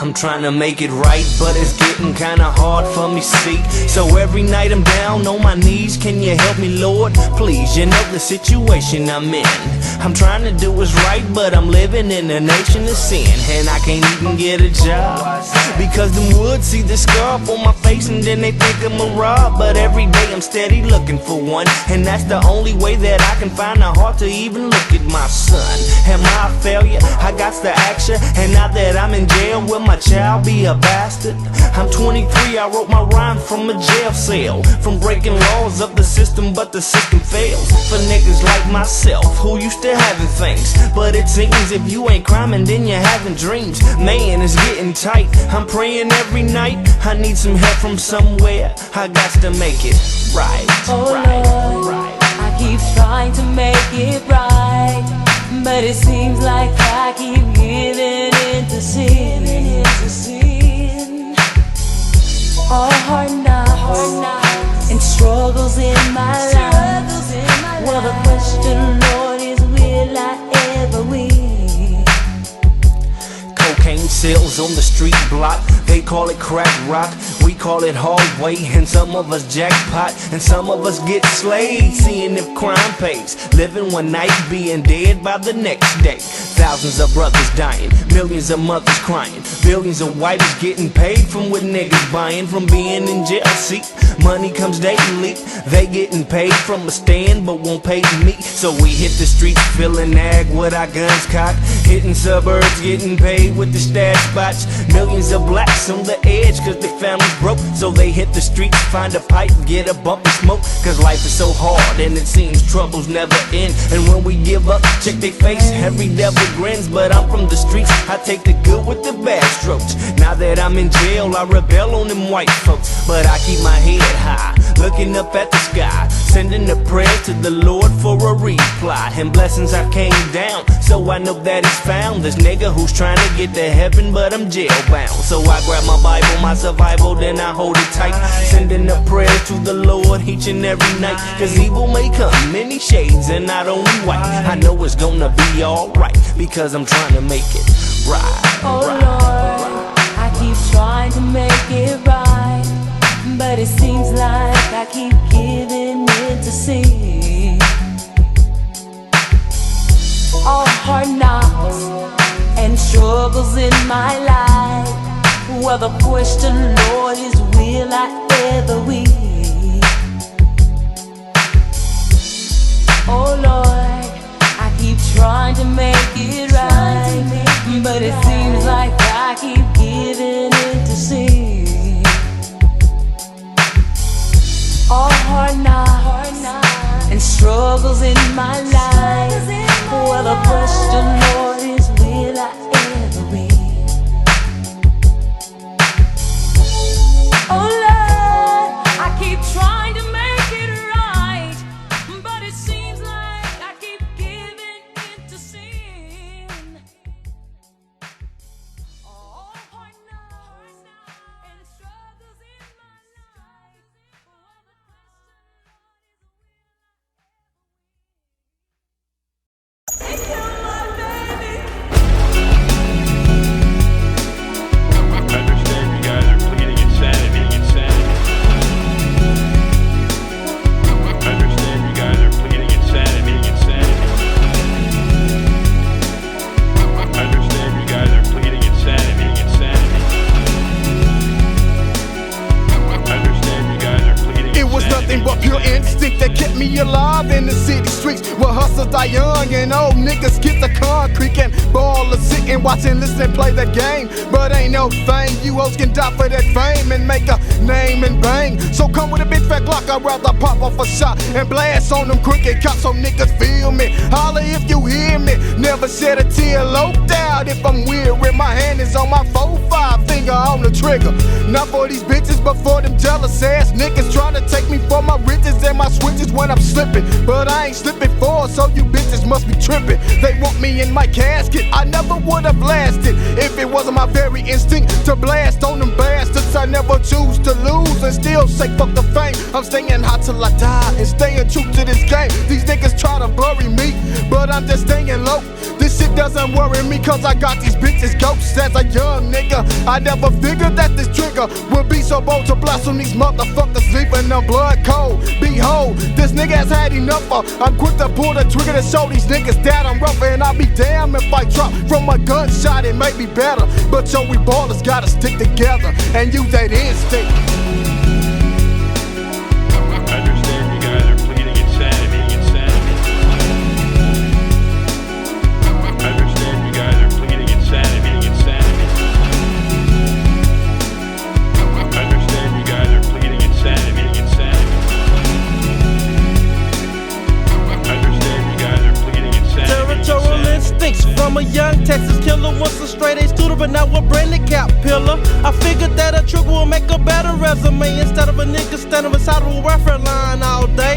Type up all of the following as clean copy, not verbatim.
I'm trying to make it right, but it's getting kinda hard for me, see. So every night I'm down on my knees, can you help me, Lord? Please, you know the situation I'm in. I'm trying to do what's right, but I'm living in a nation of sin. And I can't even get a job, because them woods see the scarf on my face and then they think I'm a rob. But every day I'm steady looking for one, and that's the only way that I can find the heart to even look at my son. Am I a failure? I got the action, and now that I'm in jail, will my child be a bastard? I'm 23, I wrote my rhyme from a jail cell, from breaking laws of the system, but the system fails for niggas like myself who used to having things. But it seems if you ain't criming, then you're having dreams. Man, it's getting tight, I'm praying every night. I need some help from somewhere, I got to make it right. Oh Lord, I keep trying to make it right, but it seems like I keep giving into sin. All hard knocks and struggles in my life. Well, the question, Lord, is will I ever win? Cocaine sales on the street block, they call it crack rock, we call it hard way. And some of us jackpot, and some of us get slayed, seeing if crime pays. Living one night, being dead by the next day. Thousands of brothers dying, millions of mothers crying, billions of whites getting paid from what niggas buying from being in jail. See, money comes daily, they getting paid from a stand but won't pay me. So we hit the streets feeling ag with our guns cocked, hitting suburbs getting paid with the stash spots. Millions of blacks on the edge cause their families broke, so they hit the streets, find a pipe, get a bump and smoke. Cause life is so hard and it seems troubles never end. And when we give up, check their face, every devil grins. But I'm from the streets, I take the good with the bad strokes. Now that I'm in jail, I rebel on them white folks, but I keep my head high, looking up at the sky, sending a prayer to the Lord for a reply. And blessings I came down, so I know that it's found. This nigga who's trying to get to heaven, but I'm jailbound. So I grab my Bible, my survival, then I hold it tight, sending a prayer to the Lord each and every night. Cause evil may come many shades and not only white. I know it's gonna be alright, because I'm trying to make it right. Oh Lord, I keep trying to make it right, but it seems like I keep giving into sin. All hard knocks and struggles in my life. Well, the question, Lord, is will I ever win? Oh Lord, I keep trying to make it right, but it seems like I keep giving into sin. All hard knocks and struggles in my life. Well, the question, Lord, is will I ever win? Oh Lord, I keep trying to make it right, but it seems like I keep giving into sin. All hard knocks and struggles in my life. Well, the question, Lord, is but pure instinct that kept me alive in the city streets, where hustlers die young and old niggas get the concrete and ballers sitting, watching, listening, play the game. But ain't no fame, you hoes can die for that fame and make a name and bang. So come with a big fat Glock, I'd rather pop off a shot and blast on them crooked cops so niggas feel me. Holler if you hear me, never shed a tear, loped out if I'm weary. My hand is on my 4-5, finger on the trigger. Not for these bitches, but for them jealous ass niggas trying to take me for my riches and my switches when I'm slipping, but I ain't slipping forward, so you bitches must be tripping. They want me in my casket, I never would have lasted if it wasn't my very instinct to blast on them bastards. I never choose to lose and still say fuck the fame. I'm staying hot till I die and staying true to this game. These niggas try to bury me, but I'm just staying low. This shit doesn't worry me, cause I got these bitches ghosts. As a young nigga, I never figured that this trigger would be so bold to blossom these motherfuckers, leaving them blood cold. Behold, this nigga has had enough. I'm quick to pull the trigger to show these niggas that I'm rough, and I'll be damned if I drop from a gunshot. It may be better, but yo, we ballers gotta stick together and use that instinct. From a young Texas killer, once a straight A student, but now a branded cap pillar. I figured that a trigger will make a better resume instead of a nigga standing beside a welfare line all day.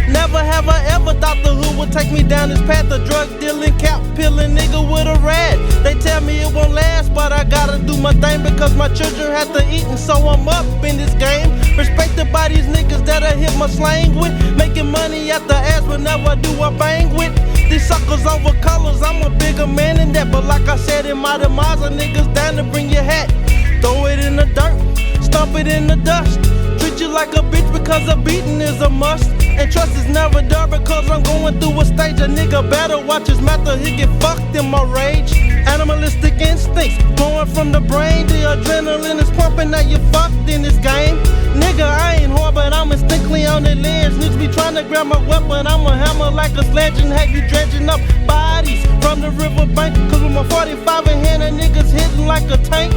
Never have I ever thought the hood would take me down this path of drug dealing, cap peeling nigga with a rat. They tell me it won't last, but I gotta do my thing because my children have to eat, and so I'm up in this game. Respected by these niggas that I hit my slang with, making money at the ass whenever do I bang with. These suckers over colors, I'm a bigger man than that. But like I said in my demise, a niggas down to bring your hat. Throw it in the dirt, stomp it in the dust. Treat you like a bitch because a beating is a must. And trust is never done because I'm going through a stage. A nigga better watch his mouth or he get fucked in my rage. Animalistic instincts flowing from the brain. The adrenaline is pumping, now you fucked in this game. Nigga, I ain't hard, but I'm instinctively on the ledge. Niggas be trying to grab my weapon, I'm a hammer like a sledge and have you dredging up bodies from the riverbank. Cause with my 45 in hand, a nigga's hitting like a tank.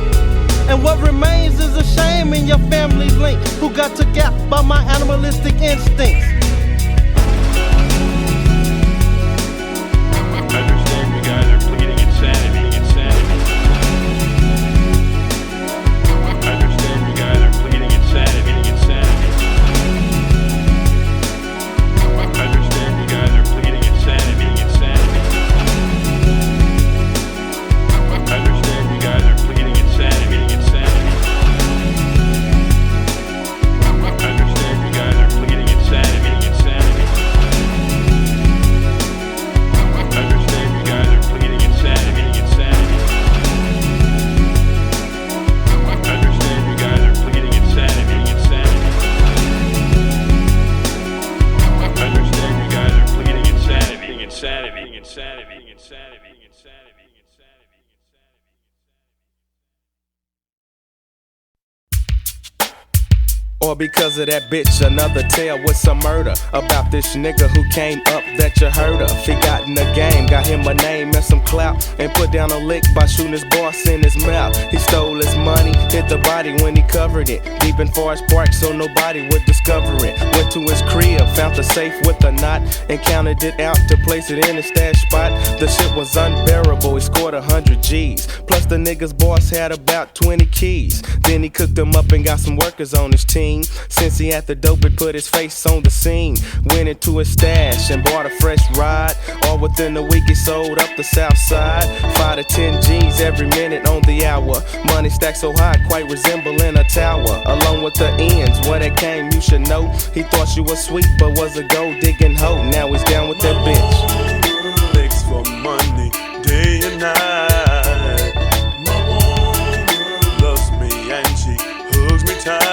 And what remains is a shame in your family link, who got took out by my animalistic instincts. Understand you guys are pleading insanity, insanity. Understand you guys are pleading insanity, insanity. Understand you guys are pleading insanity, insanity. Understand you guys are pleading insanity, insanity. Understand you guys are pleading insanity, insanity. Understand you guys are pleading insanity, insanity. Understand you guys are pleading insanity, insanity. Understand you guys are pleading insanity, insanity, insanity, insanity, insanity, insanity. Or because of that bitch, another tale with some murder about this nigga who came up that you heard of. He got in the game, got him a name and some clout, and put down a lick by shooting his boss in his mouth. He stole his money, hit the body when he covered it, deep in Forest Park so nobody would discover it. Went to his crib, found the safe with a knot, and counted it out to place it in his stash spot. The shit was unbearable, he scored 100 G's, plus the nigga's boss had about 20 keys. Then he cooked them up and got some workers on his team. Since he had the dope, it put his face on the scene. Went into his stash and bought a fresh ride. All within a week he sold up the south side. 5 to 10 G's every minute on the hour. Money stacked so high, quite resembling a tower. Along with the ends, where that came, you should know. He thought she was sweet, but was a gold digging hoe. Now he's down with that bitch. Begs for money, day and night. My woman loves me and she hugs me tight.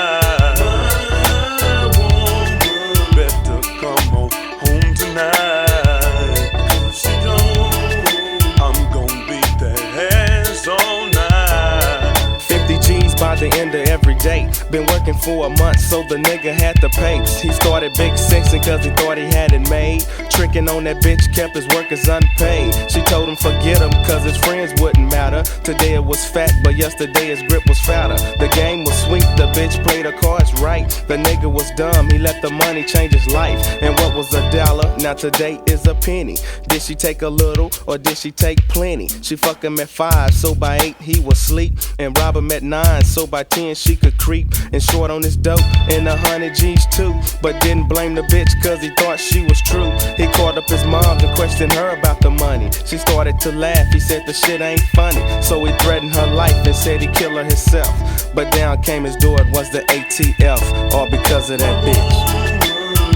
By the end of every day, been working for a month, so the nigga had the papes. He started big sexing cause he thought he had it made. Tricking on that bitch, kept his workers unpaid. She told him forget him cause his friends wouldn't matter. Today it was fat, but yesterday his grip was fatter. The game was sweet, the bitch played her cards right. The nigga was dumb, he let the money change his life. And what was was $1, now today is a penny. Did she take a little or did she take plenty? She fuck him at 5, so by 8 he was sleep, and rob him at 9, so by 10 she could creep. And short on his dope and 100 G's too, but didn't blame the bitch cause he thought she was true. He called up his mom to question her about the money. She started to laugh, he said the shit ain't funny. So he threatened her life and said he'd kill her himself. But down came his door, it was the ATF, all because of that bitch.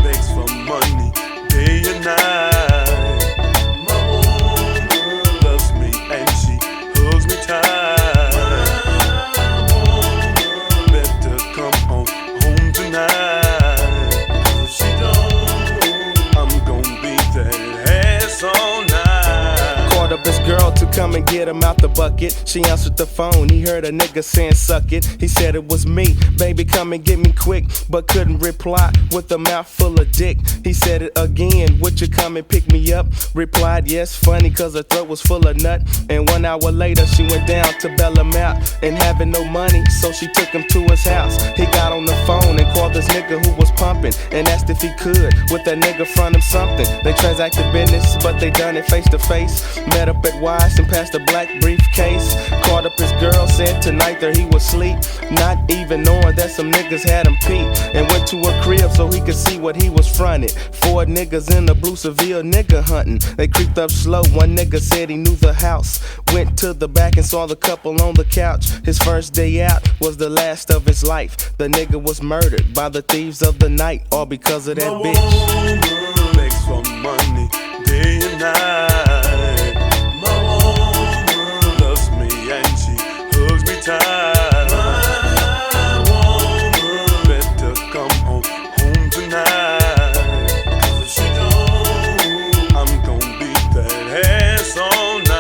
Begs for money, day and night. My woman loves me and she hugs me tight. Better come on home tonight. 'Cause if she don't, I'm gon' beat that ass all night. Called up his girl to come and get him out the bucket. She answered the phone, he heard a nigga saying suck it. He said it was me, baby come and get me quick, but couldn't reply with a mouth full of dick. He said it again, would you come and pick me up? Replied yes, funny cause her throat was full of nut. And 1 hour later she went down to bail him out, and having no money so she took him to his house. He got on the phone and called this nigga who was pumping, and asked if he could with that nigga front him something. They transacted business but they done it face to face. Met up at Wise and passed a black briefcase. Called up his girl, said tonight that he would sleep, not even knowing that some niggas had him peep. And went to a crib so he could see what he was fronted. 4 niggas in the blue Seville nigga hunting. They creeped up slow, one nigga said he knew the house. Went to the back and saw the couple on the couch. His first day out was the last of his life. The nigga was murdered by the thieves of the night, all because of that bitch. Woman begs for money, day and night. My woman loves me and she hugs me tight. My woman better come on home tonight. 'Cause if she don't, I'm gon' beat that ass all night.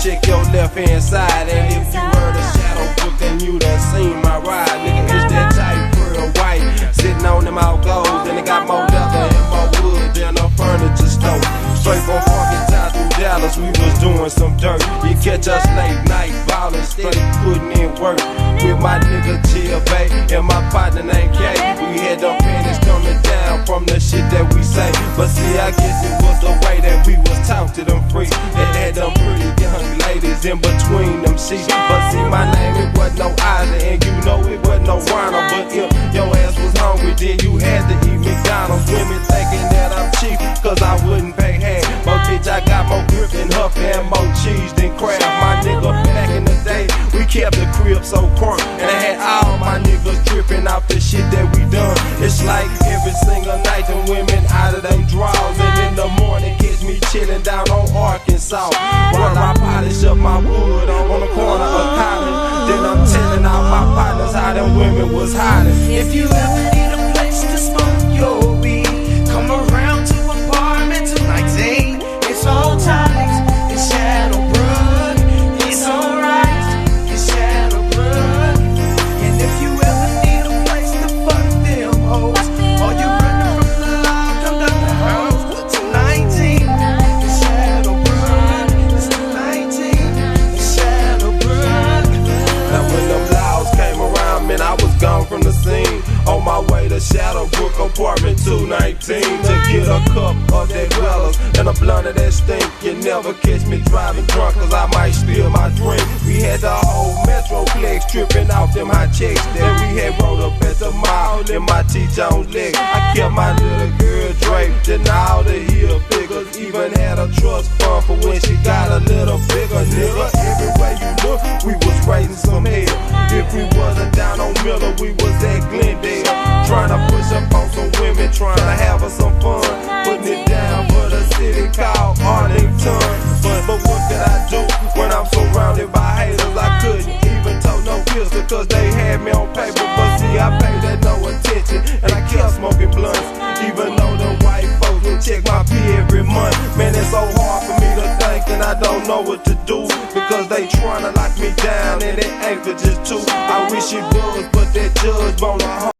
Check your left hand side, and if you heard a shadow book, then you done seen my ride. Nigga, it's that tight pearl white, sitting on them out gold. Then it got more leather and more wood than a furniture store. Straight from fucking time through Dallas, we was doing some dirt. You catch us late night, ballin', straight putting in work. With my nigga Chill Bay and my partner named K. We had them panties coming down from the shit that we say. But see, I guess it was the way that we was taught to them freaks. They had them pretty young ladies in between them sheets. But see, my name, it wasn't no Isaac, and you know it wasn't no Ronald. But if your ass was hungry, then you had to eat McDonald's. Women thinking that I'm cheap, cause I wouldn't pay half. But bitch, I got more grip than Huff and more cheese than Kraft. My nigga, back in the day, we kept the crib so crunk, and I had all my niggas tripping off the shit that we done. It's like every single night, the women out of them drawers, and in the morning catch me chilling down on Arkansas while I polish up my wood on the corner of college. Then I'm telling all my partners how them women was hiding. If you ever need a place to smoke your weed, come around to apartment 219. It's all tight, it's Shadowbrook. It's alright, it's Shadowbrook. And if you ever need a place to fuck them hoes, or you running from the law, come down the house with 219. It's Shadowbrook, it's 219. It's Shadowbrook. Now when them laws came around, man, I was gone from the scene. On my way to Shadowbrook, apartment 219, to get a cup of that Weller's and a blunt of that stink. You never catch me driving drunk, cause I might steal my drink. We had the whole Metroplex tripping off them hot chicks that we had rolled up at the mall. attention, and I kept smoking blunts. Even though the white folks would check my pee every month. Man, it's so hard for me to think, and I don't know what to do, because they tryna lock me down, and it ain't for just two. I wish it was, but that judge on the heart.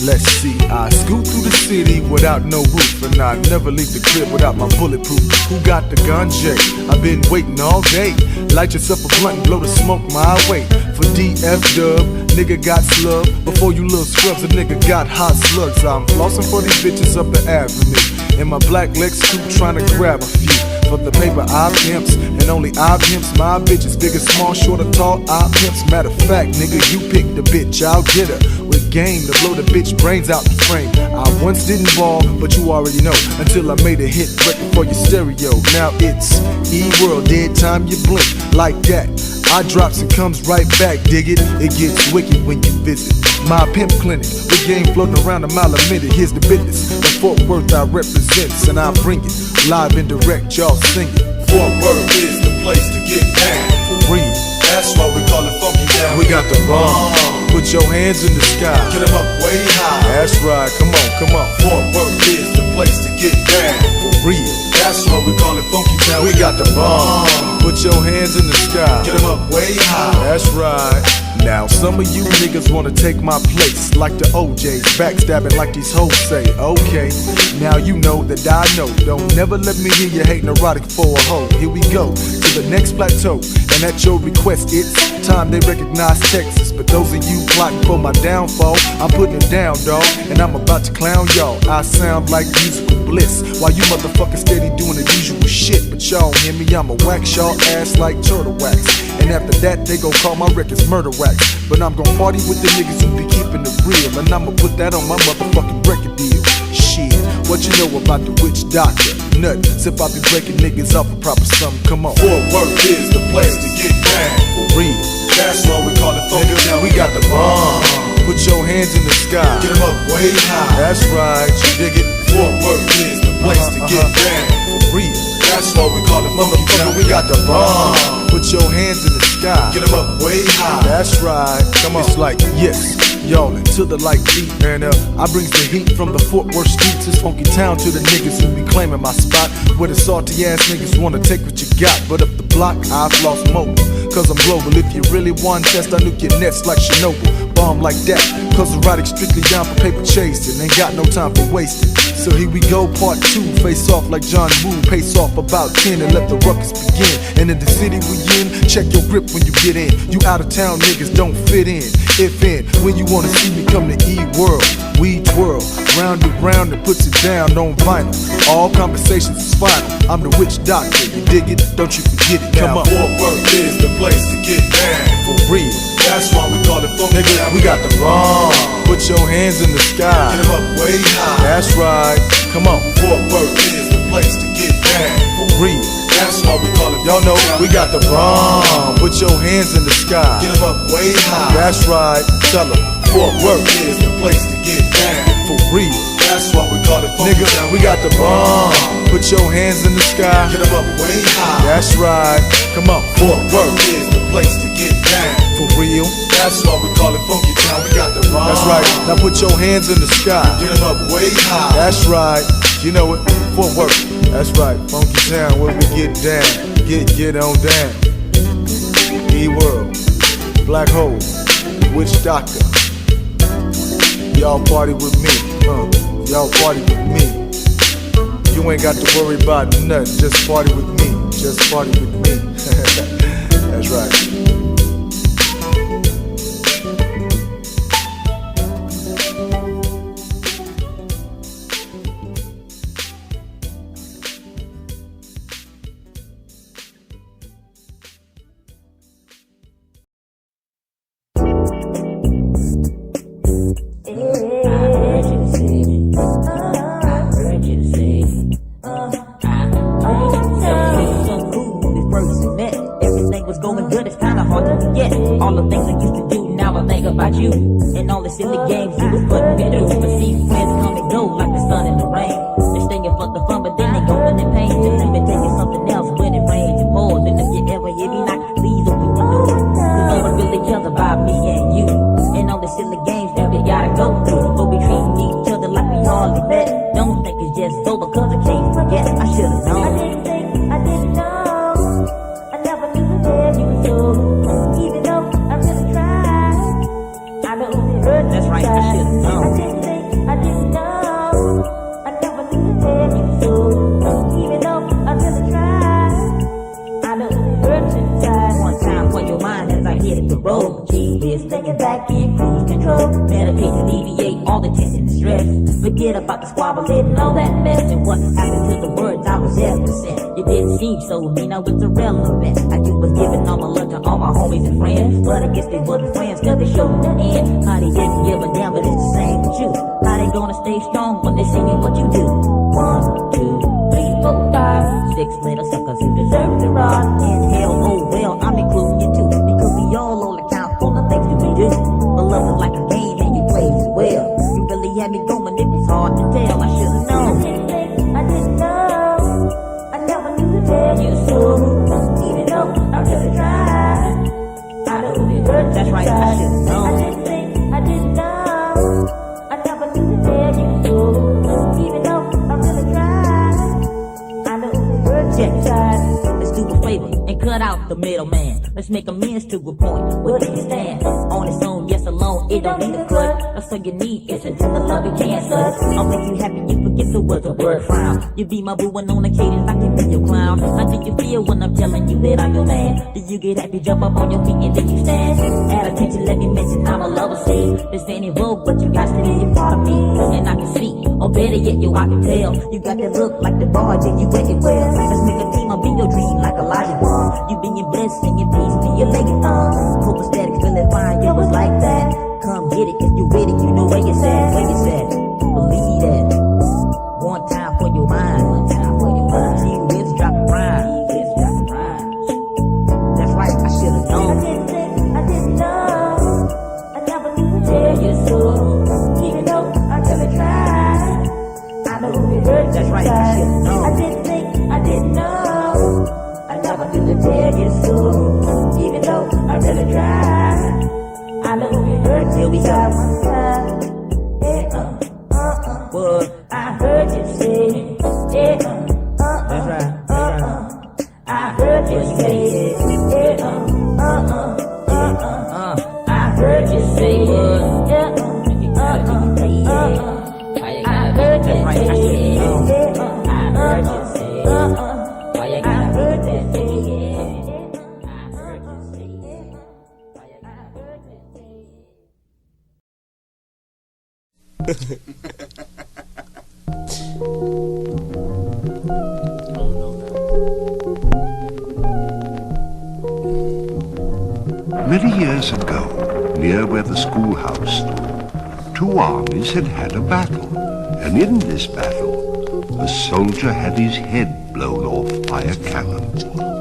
Let's see, I scoot through the city without no roof, and I never leave the crib without my bulletproof. Who got the gun, Jay? I've been waiting all day. Light yourself a blunt and blow the smoke my way. For DF Dub, nigga got slug. Before you little scrubs, a nigga got hot slugs. I'm flossing for these bitches up the avenue, in my black Lex coupe trying to grab a few. For the paper, I pimps, and only I pimps my bitches. Big or small, short or tall, I pimps. Matter of fact, nigga, you pick the bitch, I'll get her. With game to blow the bitch brains out the frame. I once didn't ball, but you already know, until I made a hit record for your stereo. Now it's E-World, dead time you blink. Like that, I drops and comes right back, dig it? It gets wicked when you visit my pimp clinic, with game floating around a mile a minute. Here's the business, the Fort Worth I represents, and I bring it live and direct, y'all sing it. Fort Worth is the place to get down. For real, That's why we call it funky down. we got the bomb. Put your hands in the sky. Get 'em up way high. That's right, come on, come on. Fort Worth is the place to get down. For real, That's why we call it funky down. we got the bomb. Put your hands in the sky. Get 'em up way high. That's right. Now some of you niggas wanna take my place, like the OJs, backstabbing like these hoes say. Okay, now you know that I know. Don't never let me hear you hating erotic for a hoe. Here we go to the next plateau, and at your request, it's time they recognize Texas. But those of you plotting for my downfall, I'm putting it down, dawg, and I'm about to clown y'all. I sound like musical bliss, while you motherfuckers steady doing the usual shit. But y'all hear me, I'ma wax y'all ass like turtle wax. And after that, they gon' call my records murder wax. But I'm gon' party with the niggas who be keeping it real, and I'ma put that on my motherfucking record deal. Shit, what you know about the witch doctor? Nothing, except I be breaking niggas off a proper something, come on. Fort Worth is the place to get down. For real, That's why we call it funky nigga, down. we got the bomb. Put your hands in the sky. Get 'em up way high. That's right, you dig it? Fort Worth is the place to get down. For real, That's why we call it funky motherfucker, down. we got the bomb. Put your hands in the sky. Get 'em up way high. That's right, come on. It's like, yes, y'all into the light beat, man. I brings the heat from the Fort Worth streets, this funky town, to the niggas who be claiming my spot, where the salty ass niggas wanna take what you got. But up the block, I've lost mobile, cause I'm global. If you really want test, I nuke your nets like Chernobyl. Bomb like that, cause erotic strictly down for paper chasing. Ain't got no time for wasting. So here we go, part 2, face off like John Woo. Pace off about 10 and let the ruckus begin. And in the city we in, check your grip when you get in. You out of town niggas don't fit in. If in, when you wanna see me come to E-World, we twirl, round and round and puts it down on vinyl. All conversations is final. I'm the witch doctor, you dig it? Don't you forget it, come Now on. Fort Worth is the place to get down. For real, That's why we call it funky nigga, down. we got the bomb. Put your hands in the sky. Get 'em up way high. That's right, come on. Fort Worth is the place to get down. For real, That's why we call it y'all funky know down. we got the bomb. Put your hands in the sky. Get 'em up way high. That's right, tell 'em. Fort Worth is the place to get down. For real, That's why we call it funky nigga, down. we got the bomb. Put your hands in the sky. Get 'em up way high. That's right, come on. Fort Worth is the place to get down. For real, That's why we call it funky town. We got the bomb. that's right. Now put your hands in the sky. Get 'em up way high. That's right, you know it. Fort Worth. That's right, funky town where we get down, get on down. E-World, Black Hole, Witch Doctor. Y'all party with me, y'all party with me. You ain't got to worry about nothing. Just party with me. Just party with me. That's right. Everything was going good, it's kinda hard to forget all the things I used to do. Now I think about you and all the silly games you was putting me through. But see, friends come and go like the sun and the rain. They staying for the fun, but then they go in the pain. Just let me tell you something else when it rains and pours. And if you ever hear me knock, please open your door. Cause no one really cares about me and you and all the silly games that we gotta go through. But we treating each other like we hardly met. Don't think it's just over cause I can't forget. I should've known. I didn't know. I never knew the day you was so. Even though I really tried, I know it hurt. That's right, I should've known. I didn't know. I never knew the day you was so. Even though I really tried, I know it hurts inside. One time for your mind as I hit the road. Gee whiz, thinking back in cruise control. Meditate to alleviate all the tension and stress. Forget about the squabbling and all that mess. And what happened to the words I was ever said? You didn't seem so mean, now it's irrelevant. I just was giving all my love to all my homies and friends. But I guess they wasn't friends cause they showed the end. How they didn't give a damn, but it's the same with you. How they gonna stay strong when they singing what you do? 1, 2, 3, 4, 5, 6 little suckers who deserve to rot. in hell, oh well, I'm including you too. Because we all on account for the things that we do. But love is like a game and you play it well. You really had me going, it was hard to tell. I should've known. I didn't know. I never knew the day you was so. Even though I really tried, I know it hurts. That's right, I should've known. I didn't know. I never knew the day you was so. Even though I really tried, I know it hurts. Let's do a favor and cut out the middleman. Let's make amends to a point. Where do you stand? On its own, yes alone, it don't need a cut. That's all you need is to do the love you can such. I'll make you happy, you forget the words of word frown. You be my boo and on occasion I can be your clown. How do you feel when I'm telling you that I'm your man? Do you get happy, jump up on your feet and then you stand? Add attention, let me mention I'm a lover, see. This ain't in vogue, but you got to be a part of me. And I can see, or better yet, yo, I can tell. You got that look like the bar, then you wear it well. Let's make a team, I'll be your dream like Elijah was. You being blessed and your peace be your legged on. Hope aesthetic, feeling fine, yo, it's like that. Come get it, if you with it, you know where it's at, where it's at. Believe that. One time for your mind, one time for your mind. See whips drop a rhyme, whips drop a rhyme. That's right, I should've known. I didn't know. I never knew the day you was so. Even though I really tried, I know it hurts. That's right, I should've known. I didn't know. I never knew the day you was so. Even though I really tried, I know it hurts. Here we go. One time, What? I heard you say, That's right, that's right. I heard you say, I heard you say, I heard you That's right, I should've known. I heard you say, Why you I gotta heard you say, Many years ago, near where the schoolhouse stood, two armies had had a battle, and in this battle, a soldier had his head blown off by a cannonball.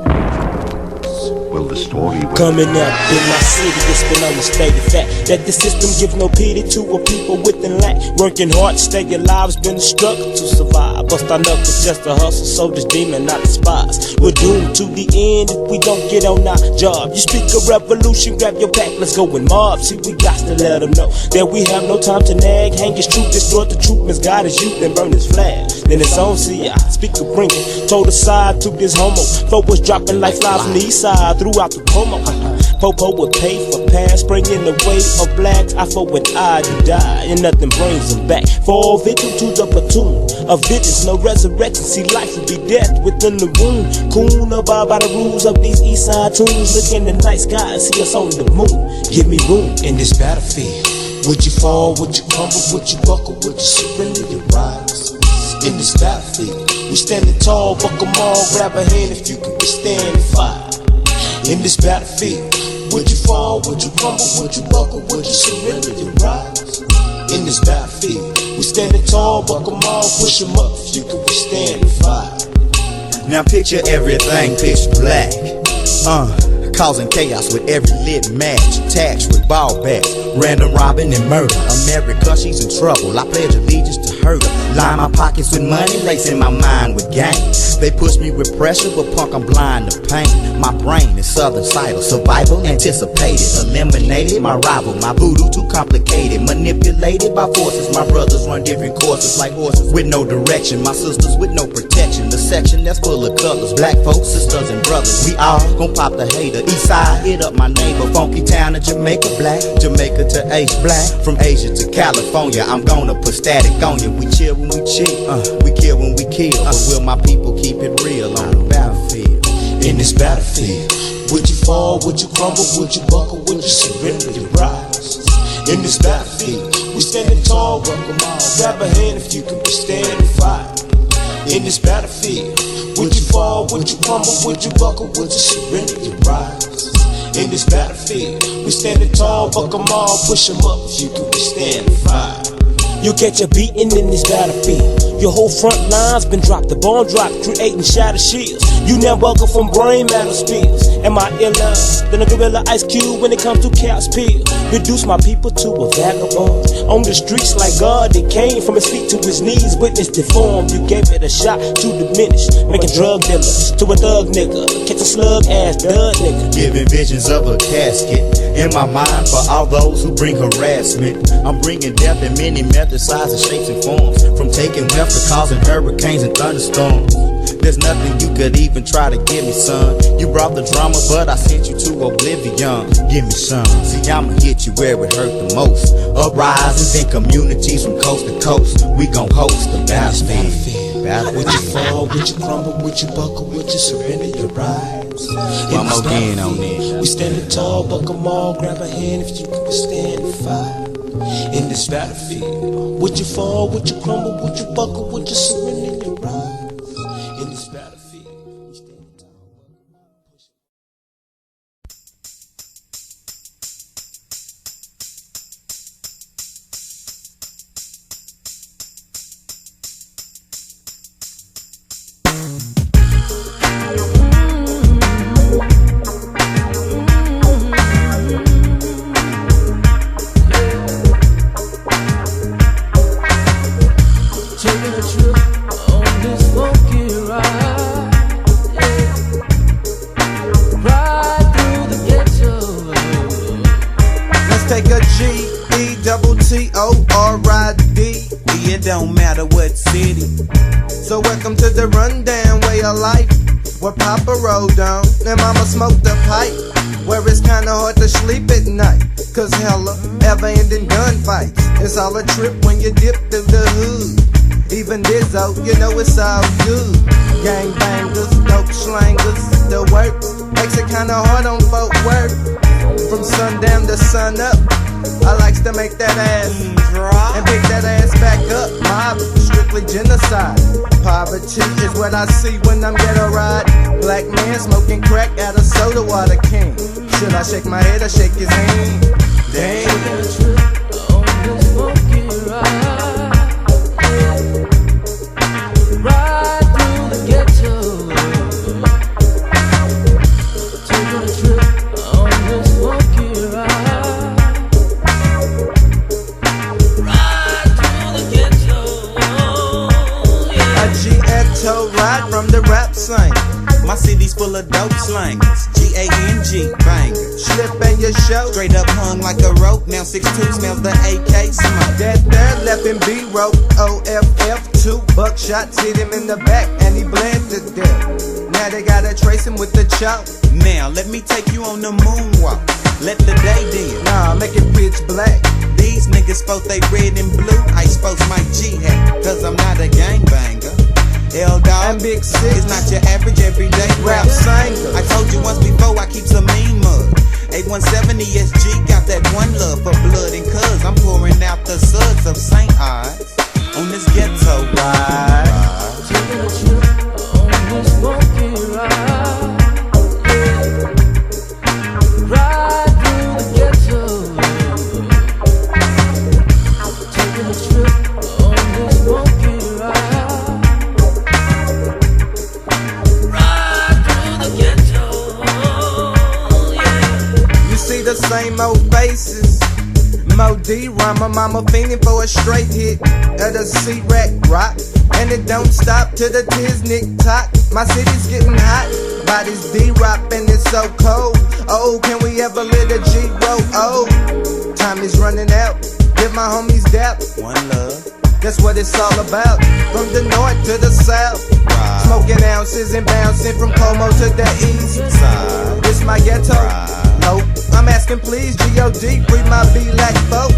Well, the story went... Coming up in my city, it's been understated fact that the system gives no pity to a people within lack. Working hard, stay alive's been a struggle to survive. Bust our knuckles just to hustle, so this demon not despise. We're doomed to the end if we don't get on our job. You speak of revolution, grab your pack, let's go and mob. See, we got to let them know that we have no time to nag. Hang his truth, destroy the truth, misguide his youth, then burn his flag. Then it's on, see, I speak of bringing total side to this homo. Folk was dropping like flies from the east side throughout the Como. Popo would pay for pass, bringing the weight of blacks. I for when I do die, and nothing brings them back. Fall victim to the platoon of visions, no resurrection. See, life will be death within the womb. Coon abide by the rules of these east side tunes. Look in the night sky and see us on the moon. Give me room in this battlefield. Would you fall, would you crumble, would you buckle, would you surrender your rise? In this battlefield, we standing tall, buck 'em all, grab a hand if you can withstand the fire. In this battlefield, would you fall, would you crumble, would you buckle, would you surrender your rise? In this battlefield, we standing tall, buck 'em all, push 'em up if you can withstand the fire. Now picture everything pitch black. causing chaos with every lit match, attached with ball bats, random robbing and murder. America, she's in trouble. I pledge allegiance to her. Line my pockets with money, lacing my mind with gang. They push me with pressure, but punk, I'm blind to pain. My brain is southern cider, survival anticipated, eliminated my rival, my voodoo too complicated, manipulated by forces. My brothers run different courses like horses with no direction. My sisters with no protection. The section that's full of colors, black folks, sisters and brothers. We all gon' pop the hater. East side, hit up my neighbor. Funky town of Jamaica, black. Jamaica to Ace, black. From Asia to California, I'm gonna put static on you. We chill when we chill, we kill when we kill. But will my people keep it real on the battlefield? In this battlefield, would you fall, would you crumble, would you buckle, would you surrender your rise? In this battlefield, we standing tall, welcome all. Grab a hand if you can withstand and fight. In this battlefield, would you fall, would you crumble, would you buckle, would you surrender your rise? In this battlefield, we standing tall, welcome all. Push them up if you can withstand and fight. You'll catch a beating in this battlefield. Your whole front line's been dropped, the bomb dropped, creating shattered shields. You now welcome from brain matter spills. Am I iller than a gorilla a.t.c.q when it comes to caps pill? Reduce my people to a vagabond on the streets like God. They came from his feet to his knees, witness deformed. You gave it a shot to diminish, making drug dealers to a thug nigga, catch a slug ass dud nigga. Giving visions of a casket in my mind for all those who bring harassment. I'm bringing death in many methods, sizes, shapes, and forms. From taking wealth to causing hurricanes and thunderstorms. There's nothing you could even try to give me, son. You brought the drama, but I sent you to oblivion. Give me some. See, I'ma hit you where it hurt the most. Uprisings in communities from coast to coast. We gon' host the battlefield. Would you fall, would you crumble, would you buckle, would you surrender your rise? One more again on this. We standing tall, buck 'em all, grab a hand if you can withstand and fight. In this battlefield, would you fall, would you crumble, would you buckle, would you surrender your rise? In this battlefield, we standing tall. Take a G-E-T-T-O-R-I-D. It don't matter what city. So welcome to the rundown way of life, where Papa rolled on and Mama smoked the pipe, where it's kinda hard to sleep at night, cause hella ever-ending gunfights. It's all a trip when you dip through the hood. Even Dizzo, you know it's all good. Gang bangers, dope slangers, the work makes it kinda hard on folk work. From sundown to sun up, I likes to make that ass drop and pick that ass back up. Mob, strictly genocide. Poverty is what I see when I'm ghetto ride. Black man smoking crack out of soda water can. Should I shake my head or shake his hand? Damn. Ride from the rap slang. My city's full of dope slangers. G-A-N-G bangers. Slip in your show, straight up hung like a rope. Now 6'2" smells the AK smoke. That third left in B-rope. OFF2 buckshots hit him in the back and he bled to death. Now they gotta trace him with the chalk. Now let me take you on the moonwalk. Let the day deal. Nah, make it pitch black. These niggas spoke they red and blue. I suppose my G hat, cause I'm not a gangbanger. L-Dog and Big Six is not your average everyday rap singer. I told you once before I keep some mean mud. 8170 SG got that one love for blood and cuz I'm pouring out the suds of St. Ives on this ghetto ride. Taking a trip on this funky ride. Ride through the ghetto. Taking a trip on this funky ride. the same old faces. Mo D rhyme, my mama fiending for a straight hit of the C-Rack rock. And it don't stop till the Tiznick talk. My city's getting hot by this D-Rock and it's so cold. Oh, can we ever let a G roll? Oh, time is running out. Give my homies dap. One love. That's what it's all about. From the north to the south. Right. Smoking ounces and bouncing from Como to the east Side. This my ghetto. Right. Nope. I'm asking please, G.O.D. free my B-Lack folk.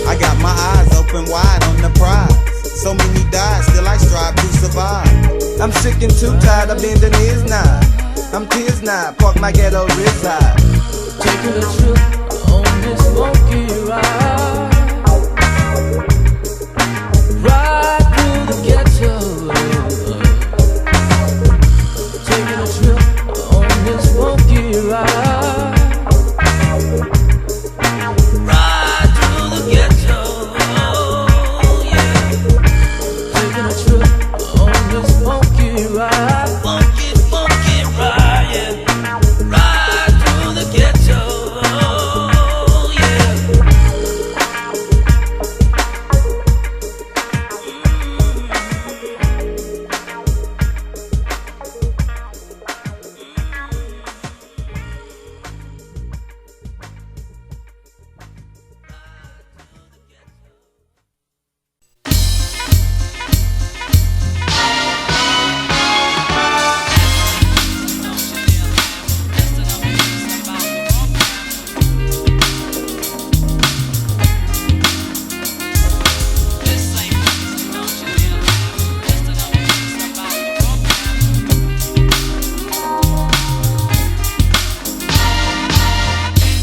I got my eyes open wide on the prize. So many died, still I strive to survive. I'm sick and too tired of bending his knob. I'm tears now, park my ghetto reside. Taking a trip on this funky ride. Ride through the ghetto. Taking a trip on this funky ride. Ride through the ghetto. Yeah. Taking a trip on this funky ride. Funky, funky ride, yeah. Ride through the ghetto, yeah.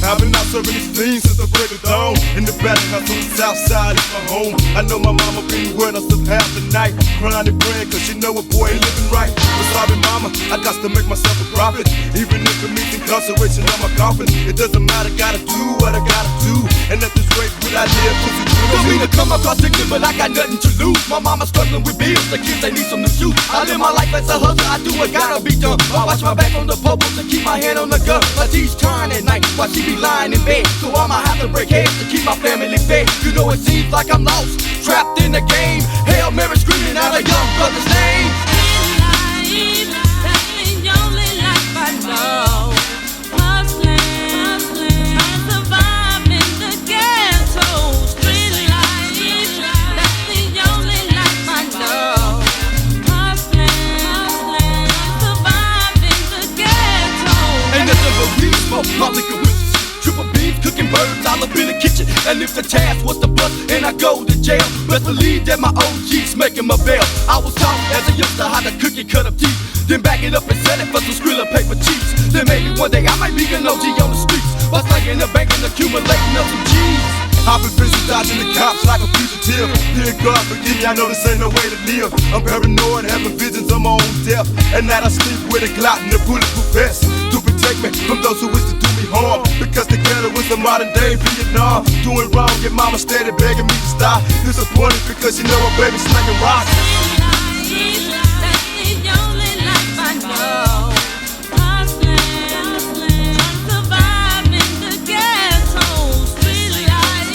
I've been out serving these fiends since the break of dawn. In the back house on the south side is my home. I know my mama been where I slept half the night, crying and praying cause she know a boy ain't living right. But sorry mama, I got to make myself a profit. Even if it means incarceration on my coffin, it doesn't matter, gotta do what I gotta do. And at this rate, will I live to see good? Don't mean to come across ignorant, but I got nothing to lose. My mama's struggling with bills, the kids they need some new shoes. I live my life as a hustler, I do what gotta be done. I watch my back on the popo to keep my hand on the gun. My G's crying at night while she be lying in bed. So I'ma have to break heads to keep my family fed. You know it seems like I'm lost, trapped in the game. Hail Mary screaming out a young brother's name. That's the only life I know. Hustling, trying to survive in the ghetto. Street life, that's the only life I know. Hustling, trying to survive in the ghetto. Ain't nothing but weed smoke, my liquor witches. Triple beans, cooking birds all up in the kitchen. And if the task was to bust and I go to jail, best believe that my OG's making my bail. I was taught as a youngster how to cook and cut up teeth, then back it up and sell it for some Skrilla paper cheese. Then maybe one day I might be an OG on the streets, while slanging the bank and accumulating up some G's. I've been busy dodging the cops like a fugitive. Dear God, forgive me, I know this ain't no way to live. I'm paranoid, having visions of my own death. And that I sleep with a Glock and a bulletproof vest to protect me from those who wish to do me harm. Because the ghetto is the modern day Vietnam. Doing wrong, your mama steady begging me to stop. Disappointed because you know my baby's slinging rocks. That's the only life I know. Hustling, trying to survive in the ghetto. Street life,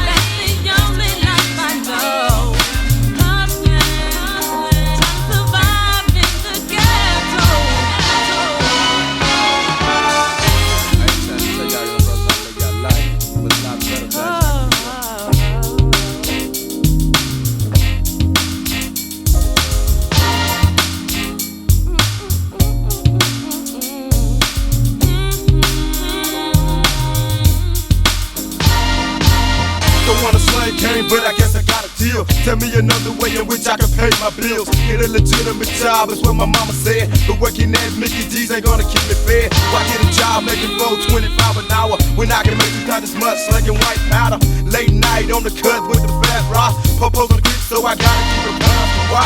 that's the only life I know. Hustling, trying to survive in the ghetto. Don't wanna slang game, but I guess I got a deal. Tell me another way in which I can pay my bills. Get a legitimate job is what my mama said. But working at Mickey D's ain't gonna keep me fed. Why get a job making $4.25 an hour when I can make 2 times as much slinging white powder? Late night on the cut with the fat rock. Popos on the creek, so I gotta keep it round. Why?